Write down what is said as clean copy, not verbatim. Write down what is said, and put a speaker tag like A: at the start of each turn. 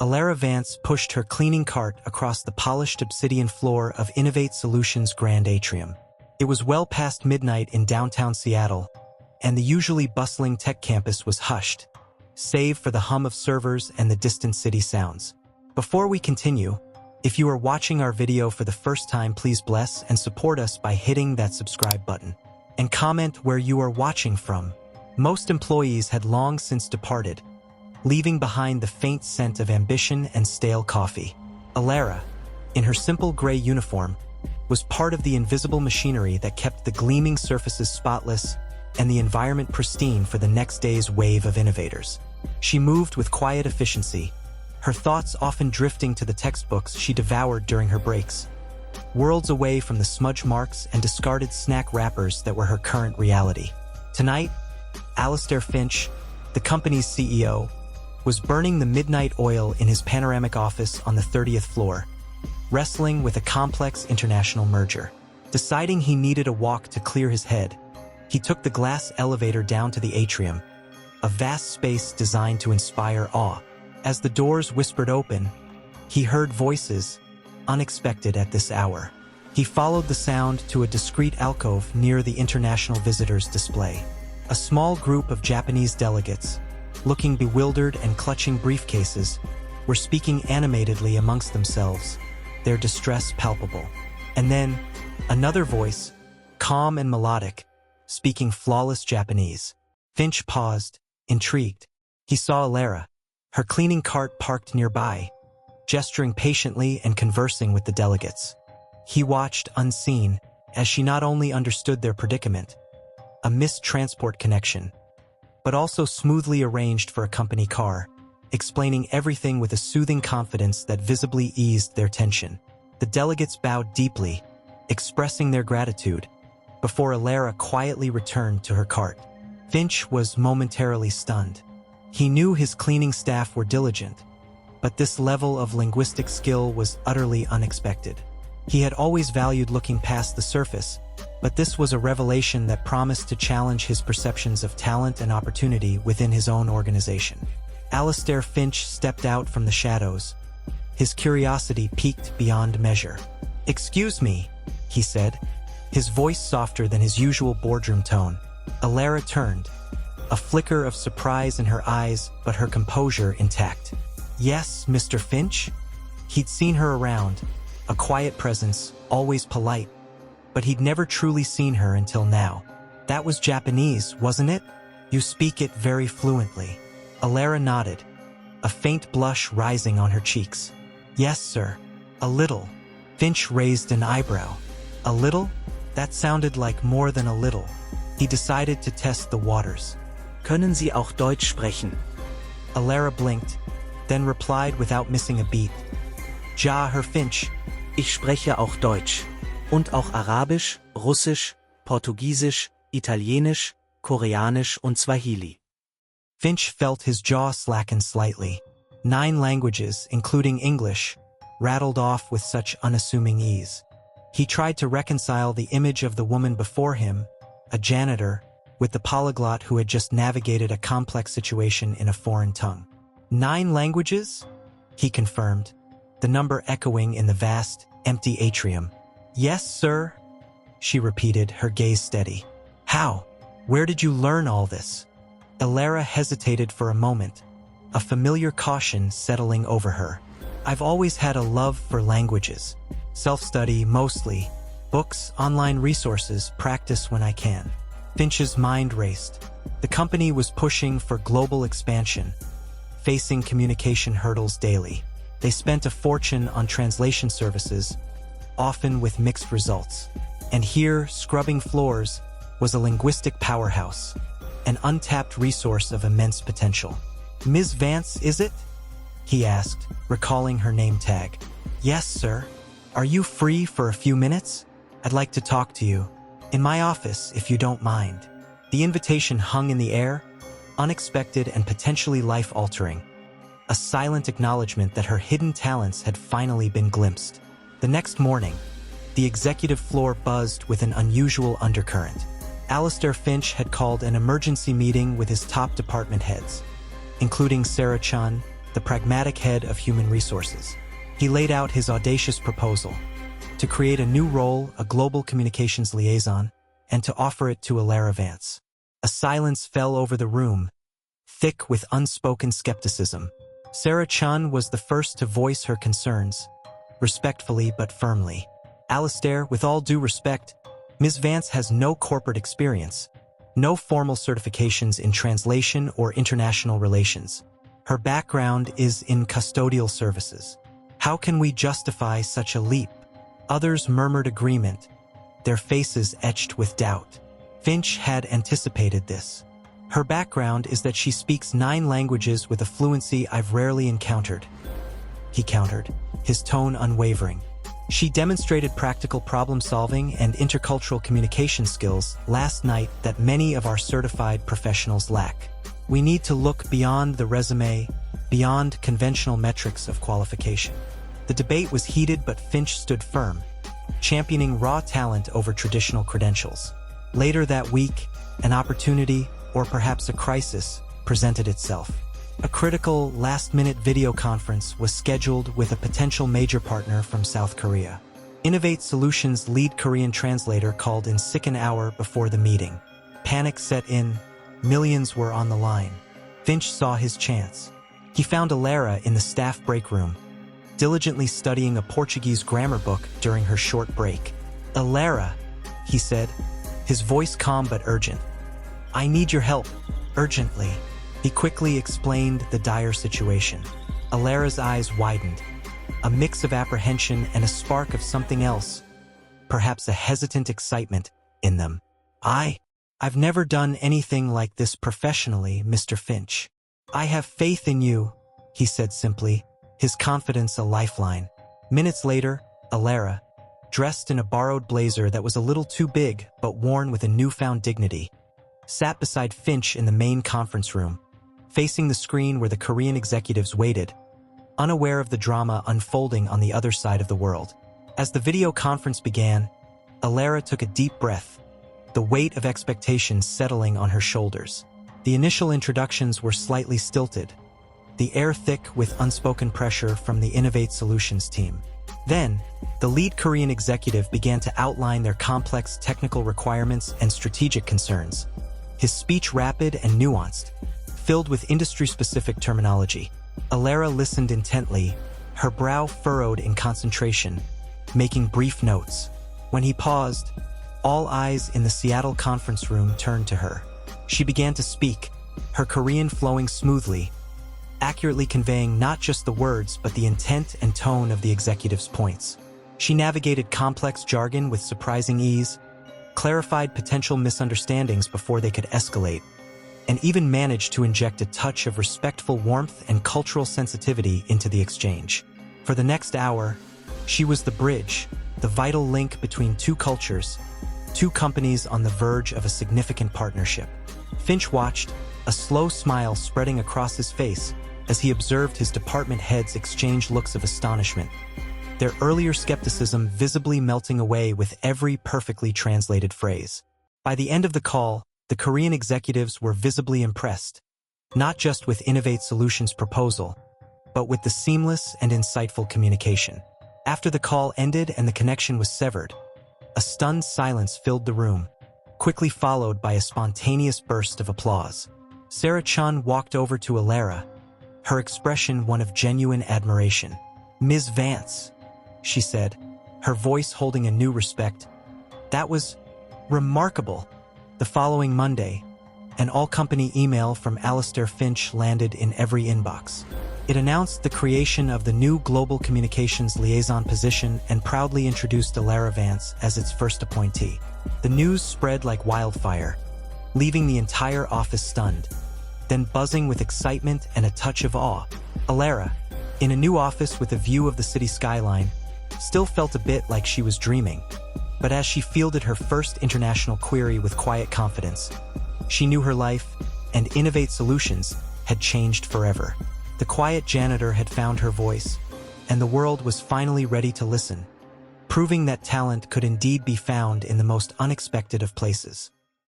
A: Elara Vance pushed her cleaning cart across the polished obsidian floor of Innovate Solutions' grand atrium. It was well past midnight in downtown Seattle, and the usually bustling tech campus was hushed, save for the hum of servers and the distant city sounds. Before we continue, if you are watching our video for the first time, please bless and support us by hitting that subscribe button. And comment where you are watching from. Most employees had long since departed, leaving behind the faint scent of ambition and stale coffee. Elara, in her simple gray uniform, was part of the invisible machinery that kept the gleaming surfaces spotless and the environment pristine for the next day's wave of innovators. She moved with quiet efficiency, her thoughts often drifting to the textbooks she devoured during her breaks, worlds away from the smudge marks and discarded snack wrappers that were her current reality. Tonight, Alastair Finch, the company's CEO, was burning the midnight oil in his panoramic office on the 30th floor, wrestling with a complex international merger. Deciding he needed a walk to clear his head, he took the glass elevator down to the atrium, a vast space designed to inspire awe. As the doors whispered open, he heard voices, unexpected at this hour. He followed the sound to a discreet alcove near the international visitors display. A small group of Japanese delegates, looking bewildered and clutching briefcases, were speaking animatedly amongst themselves, their distress palpable. And then, another voice, calm and melodic, speaking flawless Japanese. Finch paused, intrigued. He saw Elara, her cleaning cart parked nearby, gesturing patiently and conversing with the delegates. He watched unseen as she not only understood their predicament, a missed transport connection, but also smoothly arranged for a company car, explaining everything with a soothing confidence that visibly eased their tension. The delegates bowed deeply, expressing their gratitude, before Elara quietly returned to her cart. Finch was momentarily stunned. He knew his cleaning staff were diligent, but this level of linguistic skill was utterly unexpected. He had always valued looking past the surface, but this was a revelation that promised to challenge his perceptions of talent and opportunity within his own organization. Alastair Finch stepped out from the shadows, his curiosity piqued beyond measure. "Excuse me," he said, his voice softer than his usual boardroom tone. Elara turned, a flicker of surprise in her eyes, but her composure intact. "Yes, Mr. Finch?" He'd seen her around, a quiet presence, always polite, but he'd never truly seen her until now. "That was Japanese, wasn't it? You speak it very fluently." Elara nodded, a faint blush rising on her cheeks. "Yes, sir. A little." Finch raised an eyebrow. "A little?" That sounded like more than a little. He decided to test the waters.
B: Können Sie auch Deutsch sprechen?
A: Elara blinked, then replied without missing a beat. "Ja, Herr Finch."
B: Ich spreche auch Deutsch. Und auch Arabisch, Russisch, Portugiesisch, Italienisch, Koreanisch und Swahili.
A: Finch felt his jaw slacken slightly. 9 languages, including English, rattled off with such unassuming ease. He tried to reconcile the image of the woman before him, a janitor, with the polyglot who had just navigated a complex situation in a foreign tongue. 9 languages? He confirmed, the number echoing in the vast, empty atrium. "Yes, sir," she repeated, her gaze steady. "How? Where did you learn all this?" Elara hesitated for a moment, a familiar caution settling over her. "I've always had a love for languages. Self-study, mostly. Books, online resources, practice when I can." Finch's mind raced. The company was pushing for global expansion, facing communication hurdles daily. They spent a fortune on translation services, often with mixed results. And here, scrubbing floors, was a linguistic powerhouse, an untapped resource of immense potential. "Ms. Vance, is it?" he asked, recalling her name tag. "Yes, sir. Are you free for a few minutes? I'd like to talk to you. In my office, if you don't mind." The invitation hung in the air, unexpected and potentially life-altering, a silent acknowledgement that her hidden talents had finally been glimpsed. The next morning, the executive floor buzzed with an unusual undercurrent. Alastair Finch had called an emergency meeting with his top department heads, including Sarah Chun, the pragmatic head of human resources. He laid out his audacious proposal to create a new role, a global communications liaison, and to offer it to Elara Vance. A silence fell over the room, thick with unspoken skepticism. Sarah Chun was the first to voice her concerns, respectfully but firmly. Alistair, with all due respect, Ms. Vance has no corporate experience, no formal certifications in translation or international relations. Her background is in custodial services. How can we justify such a leap? Others murmured agreement, their faces etched with doubt. Finch had anticipated this. Her background is that she speaks 9 languages with a fluency I've rarely encountered. He countered, his tone unwavering. She demonstrated practical problem-solving and intercultural communication skills last night that many of our certified professionals lack. We need to look beyond the resume, beyond conventional metrics of qualification. The debate was heated, but Finch stood firm, championing raw talent over traditional credentials. Later that week, an opportunity, or perhaps a crisis, presented itself. A critical, last-minute video conference was scheduled with a potential major partner from South Korea. Innovate Solutions' lead Korean translator called in sick an hour before the meeting. Panic set in, millions were on the line. Finch saw his chance. He found Elara in the staff break room, diligently studying a Portuguese grammar book during her short break. "Elara," he said, his voice calm but urgent. "I need your help, urgently." He quickly explained the dire situation. Elara's eyes widened, a mix of apprehension and a spark of something else, perhaps a hesitant excitement, in them. I've never done anything like this professionally, Mr. Finch. I have faith in you," he said simply, his confidence a lifeline. Minutes later, Elara, dressed in a borrowed blazer that was a little too big but worn with a newfound dignity, sat beside Finch in the main conference room, facing the screen where the Korean executives waited, unaware of the drama unfolding on the other side of the world. As the video conference began, Elara took a deep breath, the weight of expectation settling on her shoulders. The initial introductions were slightly stilted, the air thick with unspoken pressure from the Innovate Solutions team. Then, the lead Korean executive began to outline their complex technical requirements and strategic concerns, his speech rapid and nuanced, filled with industry-specific terminology. Elara listened intently, her brow furrowed in concentration, making brief notes. When he paused, all eyes in the Seattle conference room turned to her. She began to speak, her Korean flowing smoothly, accurately conveying not just the words but the intent and tone of the executive's points. She navigated complex jargon with surprising ease, clarified potential misunderstandings before they could escalate, and even managed to inject a touch of respectful warmth and cultural sensitivity into the exchange. For the next hour, she was the bridge, the vital link between 2 cultures, 2 companies on the verge of a significant partnership. Finch watched, a slow smile spreading across his face as he observed his department heads exchange looks of astonishment, their earlier skepticism visibly melting away with every perfectly translated phrase. By the end of the call, the Korean executives were visibly impressed, not just with Innovate Solutions' proposal, but with the seamless and insightful communication. After the call ended and the connection was severed, a stunned silence filled the room, quickly followed by a spontaneous burst of applause. Sarah Chun walked over to Elara, her expression one of genuine admiration. "Ms. Vance," she said, her voice holding a new respect. "That was remarkable." The following Monday, an all-company email from Alistair Finch landed in every inbox. It announced the creation of the new Global Communications Liaison position and proudly introduced Elara Vance as its first appointee. The news spread like wildfire, leaving the entire office stunned, then buzzing with excitement and a touch of awe. Elara, in a new office with a view of the city skyline, still felt a bit like she was dreaming. But as she fielded her first international query with quiet confidence, she knew her life and Innovate Solutions had changed forever. The quiet janitor had found her voice, and the world was finally ready to listen, proving that talent could indeed be found in the most unexpected of places.